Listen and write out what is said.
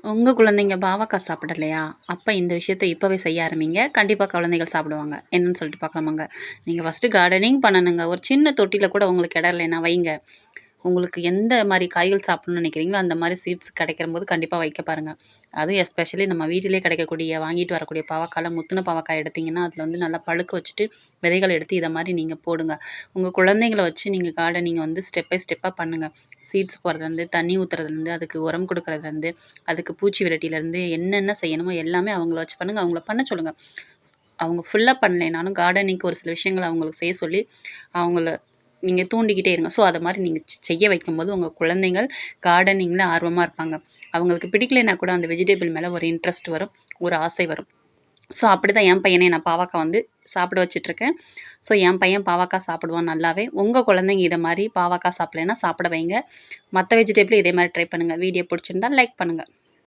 உங்க குழந்தைங்க பாவக்காய் சாப்பிடலையா? அப்ப இந்த விஷயத்த இப்பவே செய்ய ஆரம்பிங்க. கண்டிப்பா குழந்தைகள் சாப்பிடுவாங்க. என்னன்னு சொல்லிட்டு பார்க்கலாமாங்க. நீங்க ஃபர்ஸ்ட்டு கார்டனிங் பண்ணணுங்க. ஒரு சின்ன தொட்டியில கூட உங்களுக்கு இடம் இல்லைன்னா வைங்க. உங்களுக்கு எந்த மாரி காய்கள் சாப்பிடணும்னு நினைக்கிறீங்களோ, அந்த மாரி சீட்ஸ் கிடைக்கிறம்போது கண்டிப்பா வைக்க பாருங்க. அதுவும் எஸ்பெஷலி நம்ம வீட்டிலேயே கிடைக்கக்கூடிய வாங்கிட்டு வரக்கூடிய பாவக்காய்ல முத்துன பாவக்காய் எடுத்தீங்கன்னா, அதில வந்து நல்லா பழுக்க வச்சுட்டு விதைகள எடுத்து இத மாரி நீங்க போடுங்க. உங்க குழந்தைங்கள வச்சு நீங்க கார்டனிங் வந்து ஸ்டெப் பை ஸ்டெப்பா பண்ணுங்க. சீட்ஸ் போடுறதுலேருந்து, தண்ணி ஊத்துறதுலேருந்து, அதுக்கு உரம் குடுக்குறதுலேருந்து, அதுக்கு பூச்சி விரட்டிலேருந்து என்னென்ன செய்யணுமோ எல்லாமே அவங்கள வச்சு பண்ணுங்க. அவங்கள பண்ண சொல்லுங்க. அவங்க ஃபுல்லா பண்ணலைனாலும் கார்டனிங்க்கு ஒரு சில விஷயங்கள அவங்களுக்கு செய்ய சொல்லி, அவங்கள நீங்க தூண்டிக்கிட்டே இருங்க. ஸோ, அத மாரி நீங்க செய்ய வைக்கும்போது, உங்க குழந்தைகள் கார்டனிங்ல ஆர்வமா இருப்பாங்க. அவங்களுக்கு பிடிக்கலைன்னா கூட அந்த வெஜிடபிள் மேல ஒரு இன்ட்ரெஸ்ட் வரும். ஒரு ஆசை வரும். ஸோ, அப்படிதான் என் பையனையும் நான் பாவக்காய் வந்து சாப்பிட வச்சுட்டுருக்கேன். ஸோ, என் பையன் பாவக்காய் சாப்பிடுவான் நல்லாவே. உங்க குழந்தைங்க இத மாரி பாவக்காய் சாப்பிடலைன்னா சாப்பிட வைங்க. மத்த வெஜிடபிளும் இதே மாரி ட்ரை பண்ணுங்க. வீடியோ புடிச்சிருந்தா லைக் பண்ணுங்க.